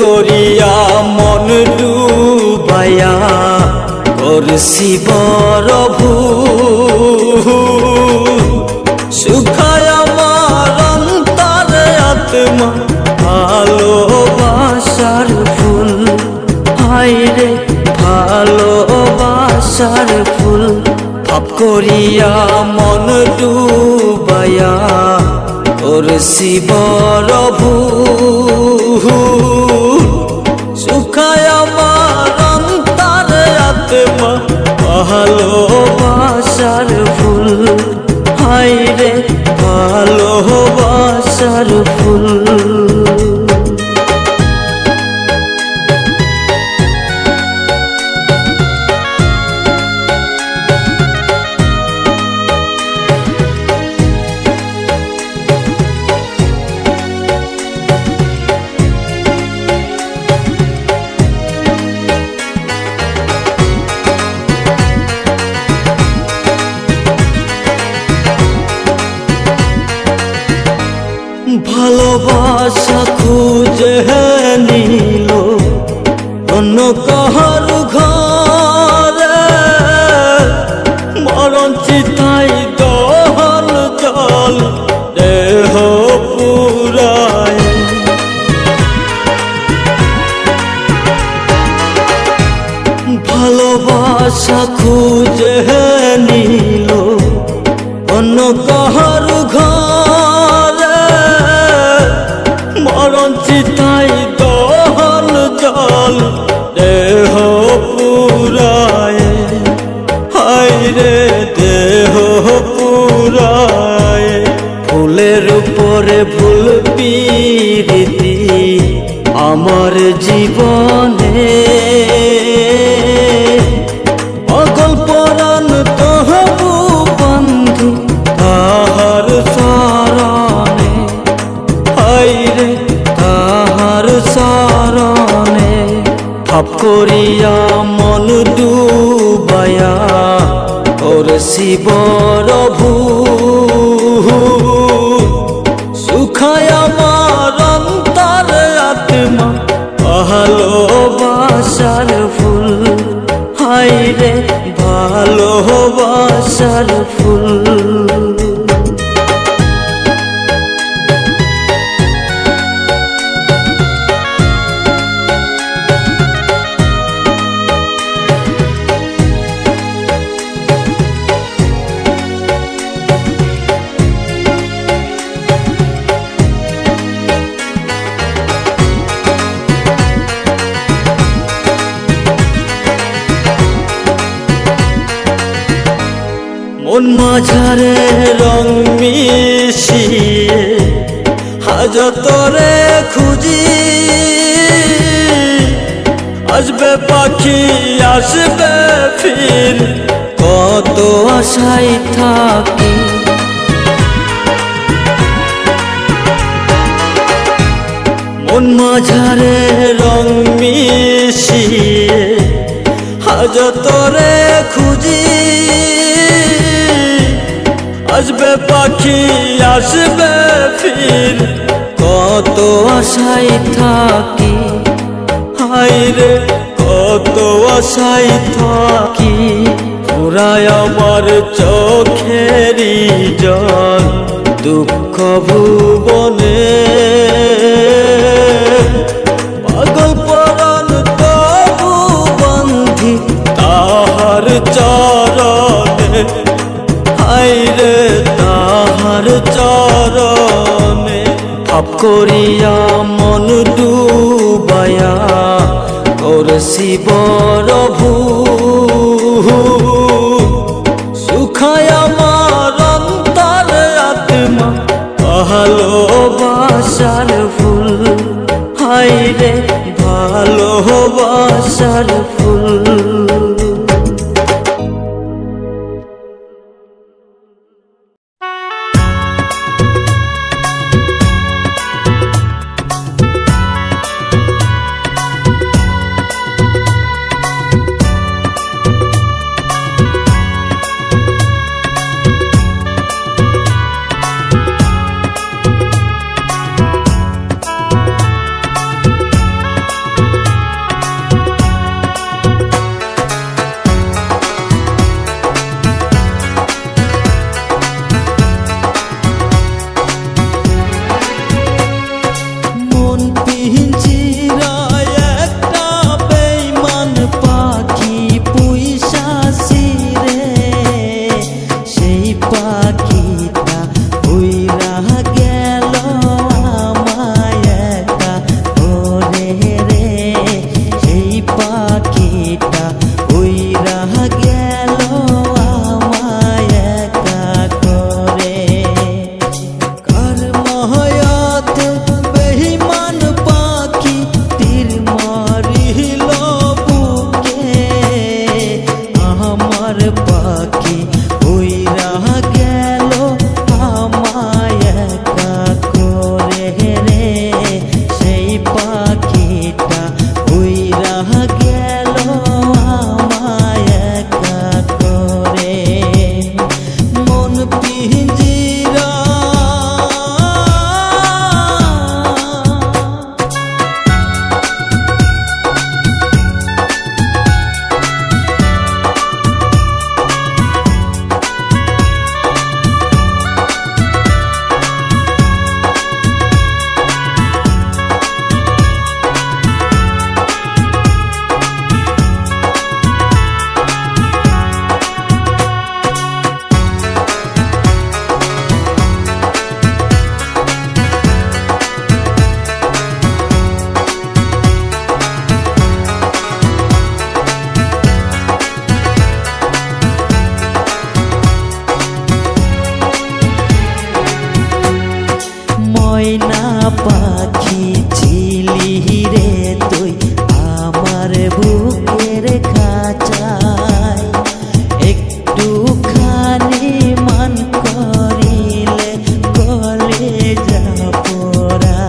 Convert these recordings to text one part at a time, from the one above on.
করিয়া মন ডুবাইয়া করছি বড় ভুল শুকায় আমার অন্তরে আত্মা ভালোবাসার ফুল হায়রে ভালোবাসার ফুল পাপ করিয়া মন ডুবাইয়া করছি বড় ভুল শুকায় আমার অন্তরে আত্মা ভালোবাসার ফুল হায়রে ভালোবাসার ফুল ভালোবাসা খুঁজে নিল অন্য কাহার ঘরে মরণ চিতাই দহন জল দেহ পুরায় ভালোবাসা খুঁজে নিল অন্য কাহার ঘরে মরণ চিতাই দহন জল দেহ পুরায় হায়রে দেহ পুরায় ফুলের উপরে ফুল পিরিতি আমার জীবনে অগল পরাণ তহবু বন্ধু তাহার শরণে হায়রে তাহার শরণে পাপ করিয়া মন ডুবাইয়া করছি বড় ভুল শুকায় আমার অন্তরে আত্মা ভালোবাসার ফুল হায়রে ভালোবাসার ফুল মন মাঝারে রং মিশিয়ে হাজতরে খুঁজি আসবে পাখি আসবে ফির কত আশায় থাকি মন মাঝারে রং মিশিয়ে হাজতরে খুঁজি আসবে পাখি আসবে ফির কত আশায় থাকি হায়রে কত আশায় থাকি পুরায় আমার চোখেরই জল দুঃখ ভুবনে পাগল পরাণ তবু বন্ধি তাহার চরণে হায়রে তাহার চরণে পাপ করিয়া মন ডুবাইয়া করছি বড় ভুল শুকায় আমার অন্তরে আত্মা ভালোবাসার ফুল হায়রে ভালোবাসার ফুল পাখিটা উইরা গেল আমায় একা করে রে, সেই পাখিটা উইরা গেল আমায় একা করে। কার মহায়াত বেঈমান পাখি তীর মারিল বুকে, আমার পাখি উইরা গেল আমায় একা করে রে, সেই পাখিটা উইরা গেল আমায় একা করে। মন পিঞ্জিরা ময়না পাখি ছিলি রে তুই আমার বুকের খাঁচায়, একটুখানি মান করিলে কলেজা পোড়ায়।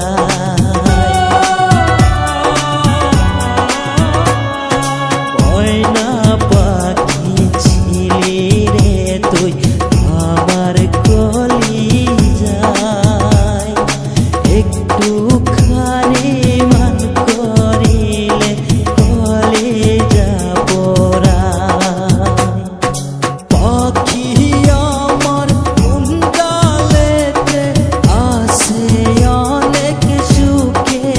ময়না পাখি ছিলি রে তুই আমার কলিজায়, একটুখানি মান করিলে কলেজা পোড়ায়। পাখি আমার কুণ্ডালেতে আসে অনেক সুখে,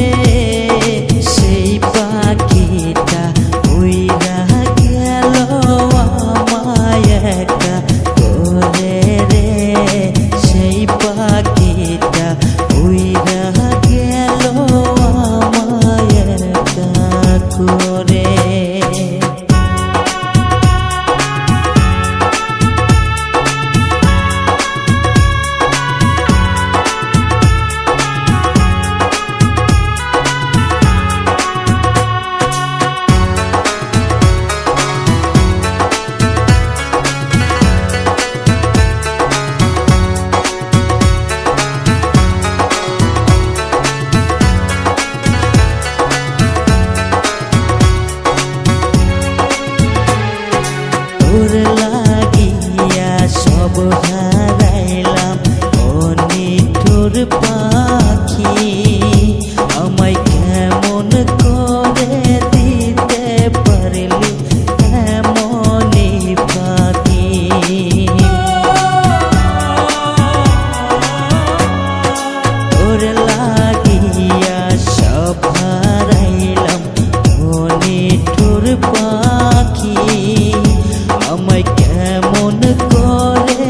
সেই পাখিটা উইরা গেল আমায় একা করে রে, সেই পাখিটা উইরা গেল আমায় একা করে। তোর লাগিয়া সব হারাইলাম ও নিঠুর পাখি, আমায় কেমন করে দিতে পারলি এমনই পাখি। তোর লাগিয়া সব হারাইলাম ও নিঠুর পাখি, আমায় কেমন করে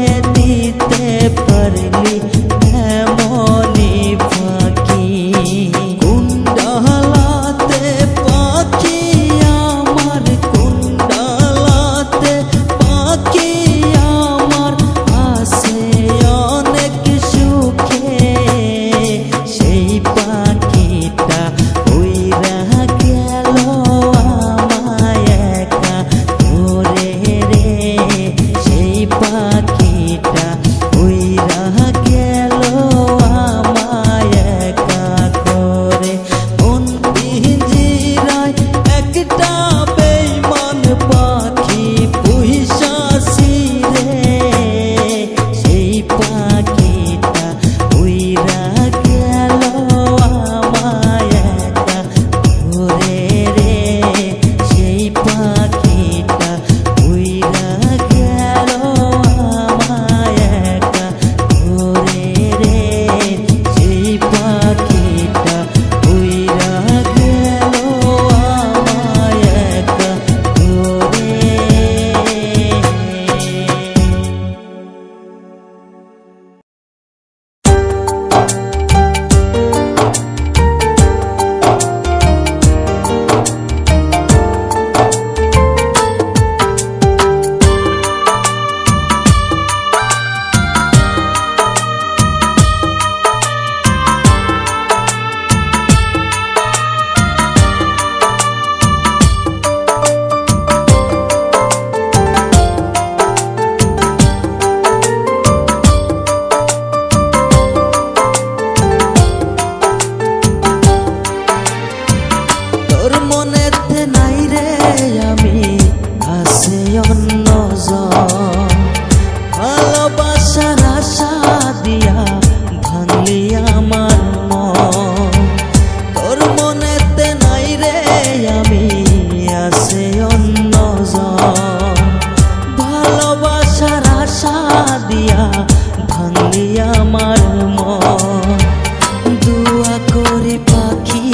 দিয়া ভাঙলি আমার মন দুয়া করে পাখি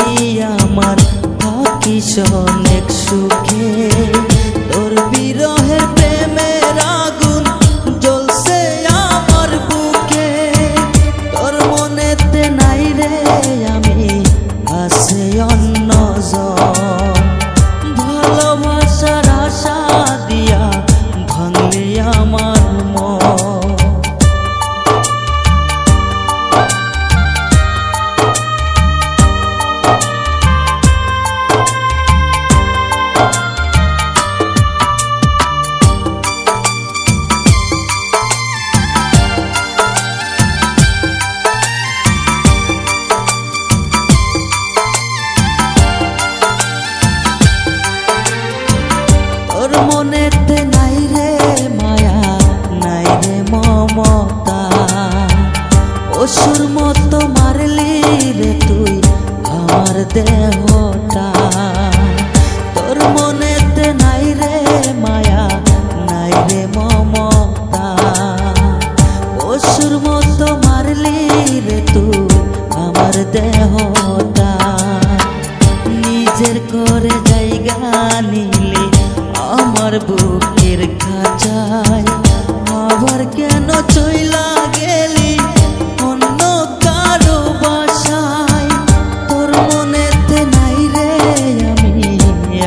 আমার থাকি অনেক সুখে তোর বিরহের প্রেমের আগুন জ্বলছে আমার বুকে তোর মনেতে নাই রে আমি আছে অন্যজন ভালোবাসার আশা দিয়া ভাঙলি আমার মন তোর মনেতে নাই রে মায়া নাই রে মমতা অসুর মতো মারলি রে তুই আমার দেহটা তোর মনেতে নাই রে মায়া নাই রে মমতা অসুর মতো মারলি রে তুই আমার দেহটা নিজের করে জায়গা নিলি আমার বুকের খাঁচায় আবার কেন চইলা গেলি অন্য কারো বাসায় তোর মনেতে নাই রে আমি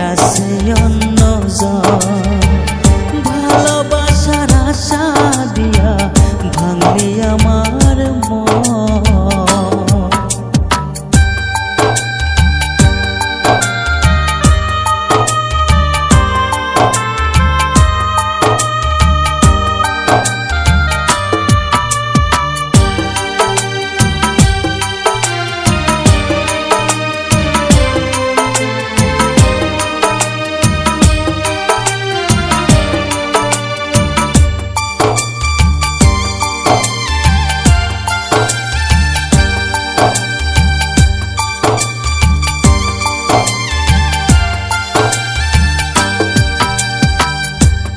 আছে অন্যজন ভালোবাসার আশা দিয়া ভাঙলি আমার মন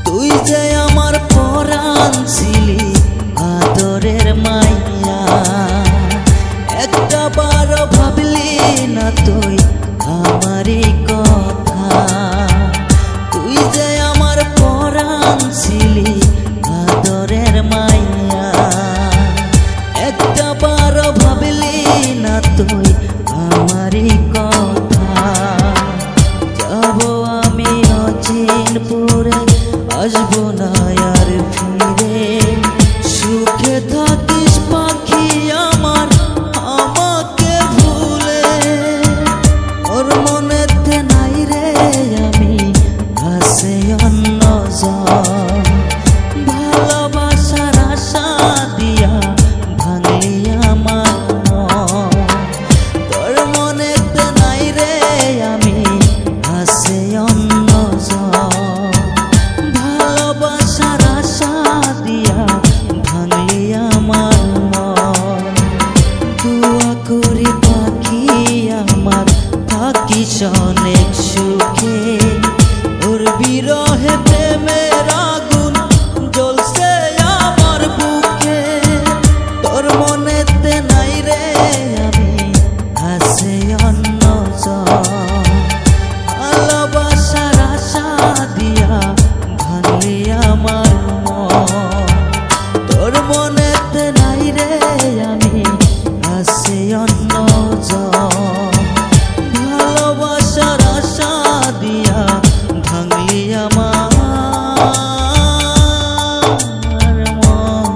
তুই যে আমার পরাণ ছিলি আদরের মাইয়া একটা বারো ভাবলি না তুই আমারই কথা তুই যে আমার পরাণ ছিলি আদরের মাইয়া একটা বারো ভাবলি না তুই আমারই কথা যাব আমি অচিনপুরে আসবো না আর ফিরে সুখে থাকিস পাখি আমার আমাকে ভুলে ওর মনেতে নাই রে আমি আছে অন্যজন ভালোবাসার আশা দিয়া ভাঙলি আমার মন তোর মনেতে নাই রে আমি আছে অন্যজন ভালোবাসার আশা দিয়া ভাঙলি আমার মন দুয়া করে পাখি আমার থাকিস অনেক সুখে ওর বিরহে প্রেমের আগুন জ্বলছে আমার বুকে তোর মনেতে নাই রে আমি আছে অন্যজন ভালোবাসার আশা দিয়া ভাঙলি আমার মন তোর মনেতে নাই রে আমি আছে অন্যজন ভালোবাসার আশা দিয়া ভাঙলি আমার মন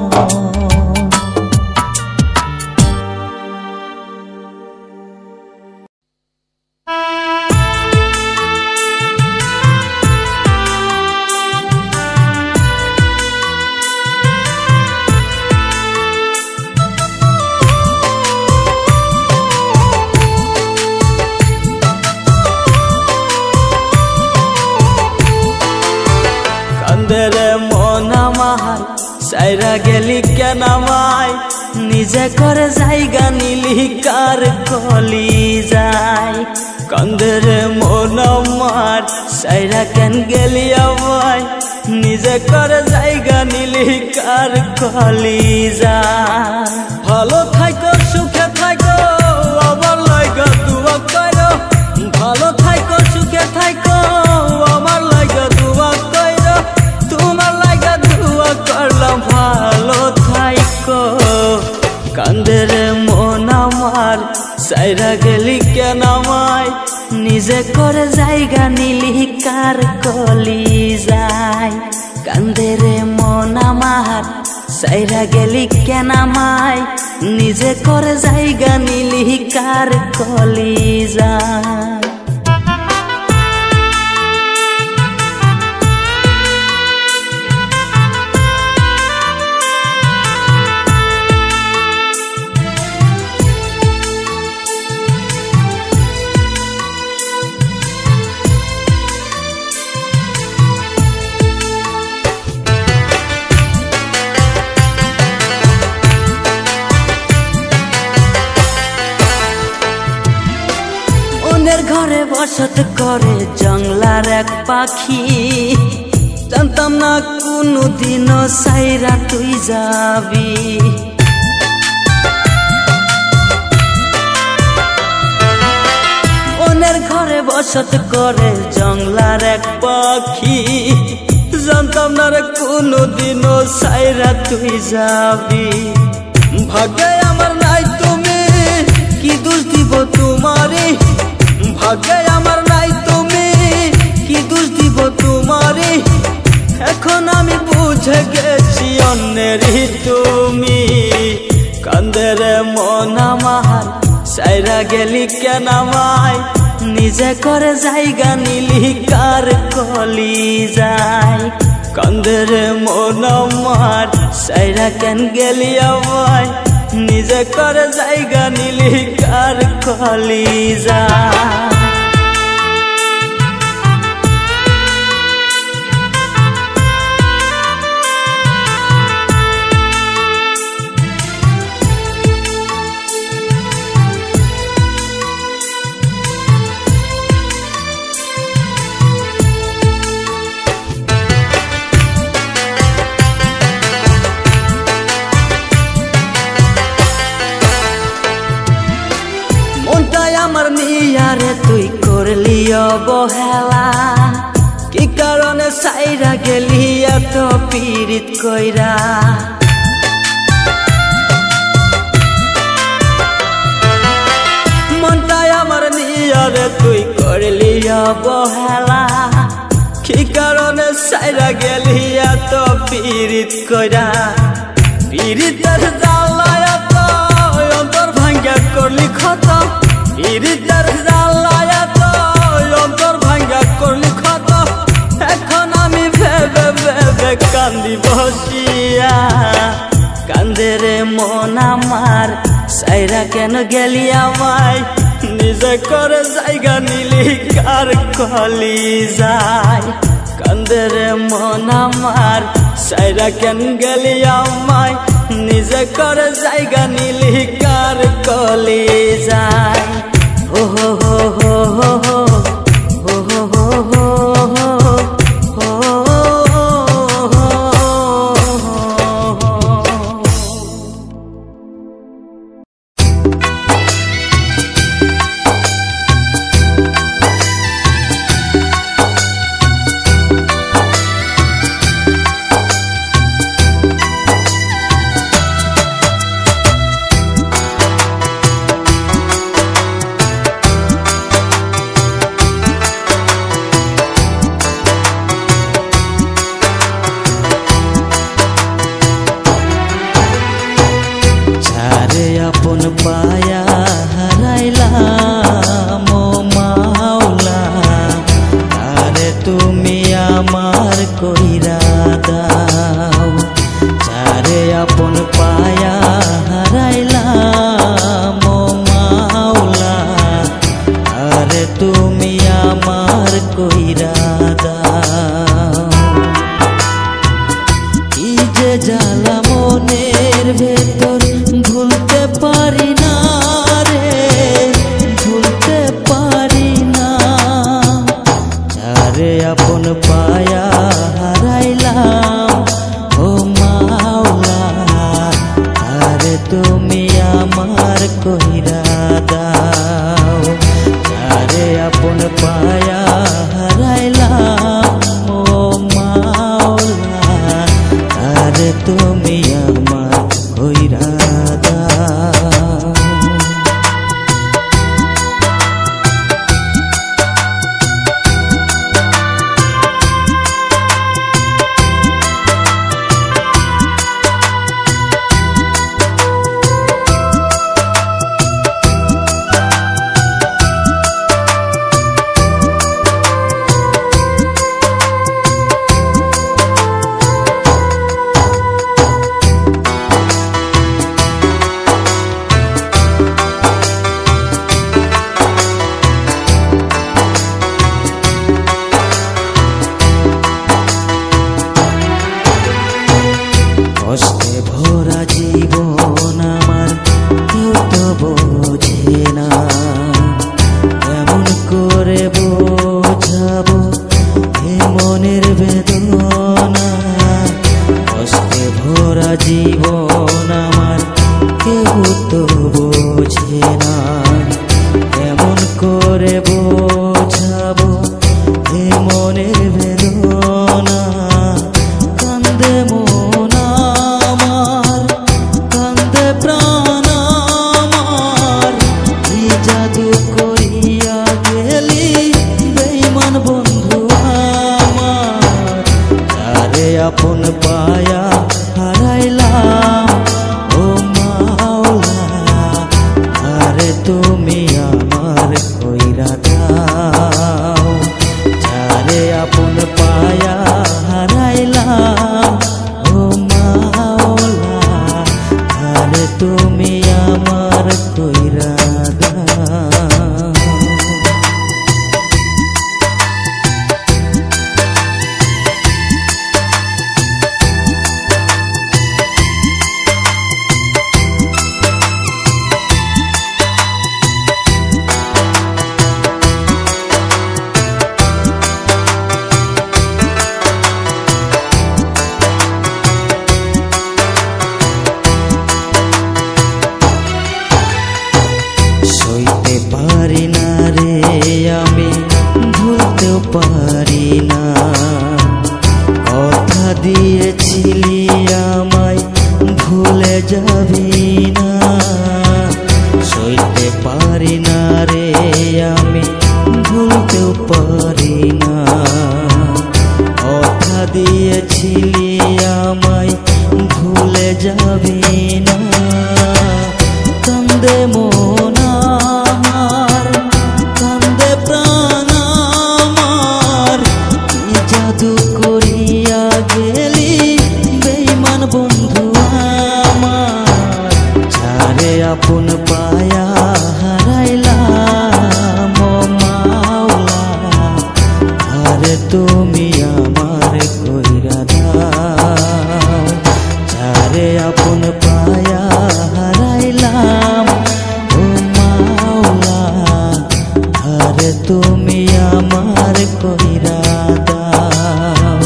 কান্দেরে মন আমার সাইরা গেলি কেন আমায় নিজে করে জায়গা নিলি কার কলি যায় কান্দেরে মন আমার সাইরা কেন গেলি আমায় নিজে করে জায়গা নিলি কার কলিজা ভালো থাইকো সুখে থাইকো আমার লাগা দুয়া কইরো ভালো থাইকো সুখে থাইকো আমার লাগা দুয়া কইরো তোমার লাগা দুয়া করলাম ভালো থাইকো কান্দে রে মন আমার সাইরা গেলি কেন আমায় নিজে করে জায়গা নিলি কার কলিজায় কান্দে রে মন আমার সাইরা গেলি কেন আমায় নিজে করে জায়গা নিলি কার কলিজায় ঘরে বসত করে জঙ্গলার এক পাখি জানতাম না কোনো দিনও সাইরা তুই যাবি অন্যের ঘরে বসত করে জঙ্গলার এক পাখি জানতাম না রে কোনো দিনও সাইরা তুই যাবি ভাগ্যে আমার নাই তুমি কি দোষ দিব তোমারে ভাগ্যে আমার নাই তুমি কি দোষ দিব তোমারে এখন আমি বুঝে গেছি অন্যেরই তুমি কান্দে রে মন আমার সাইরা গেলি কেন আমায় নিজে করে জায়গা নিলি কার কলিজায় কান্দে রে মন আমার সাইরা কেন গেলি আমায় নিজে করে জায়গা নিলি কার কলিজায় আমার নিয়ারে তুই করলি অবহেলা কি কারণে সাইরা গেলি এত পীড়িত কইরা মনটাই আমার নিয়ারে তুই করলি অবহেলা কি কারণে সাইরা গেলি এত পীড়িত কইরা পীড়িতের জ্বালায় এত অন্তর ভাঙ্গা করলি ক্ষত পীড়িতের জ্বালায় তো অন্তর ভাঙ্গা করলি ক্ষত এখন আমি ভেবে ভেবে কান্দি বসিয়া কান্দে রে মন আমার সাইরা কেন গেলি আমায় নিজে করে জায়গা নিলি কার কলিজায় কান্দে রে মন আমার সাইরা কেন গেলি আমায় নিজে করে জায়গা নিলি কার কলিজায় हो हो हो हो हो हो हो हो আপন পায়া হারাইলা কইরা দাও। যারে আপন পায়া হারাইলাম ও মাওলা, তারে তুমি আমার কইরা দাও। কষ্টে ভরা জীবন আমার কেউ তো বোঝে না, কেমন করে বোঝাবো এ মনের বেদনা। কষ্টে ভরা জীবন আমার কেউ তো বোঝে না, কেমন করে বোঝাবো এ মনের বেদনা। কান্দে মন আমার, কান্দে প্রাণ আমার, কি জাদু করিয়া গেলি বেঈমান বন্ধু আমার। যারে আপন পায়া হারাইলাম ও মাওলা, আরে তুমি আমার কইরা দাও। যারে আপন পায়া হারাইলাম ও মাওলা, আরে তুমি আমার কইরা দাও। সইতে পারি না রে আমি, ভুলতেও পারি না, কথা দিয়েছিলি আমায় ভুলে যাবি না। সইতে পারি না রে আমি, ভুলতেও পারি না, কথা দিয়েছিলি আমায় ভুলে যাবি না। কান্দে মন আমার, কান্দে প্রাণ আমার, কি জাদু করিয়া গেলি বেঈমান বন্ধু আমার। যারে আপন পায়া হারাইলাম ও মাওলা, আরে তুমি আমার কইরা দাও। যারে আপন পায়া হারাইলাম ও মাওলা, আরে তুমি আমার কইরা দাও।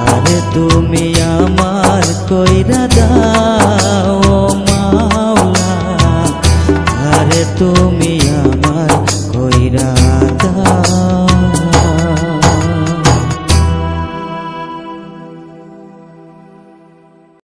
আরে তুমি আমার কইরা দাও ও মাওলা, আরে তুমি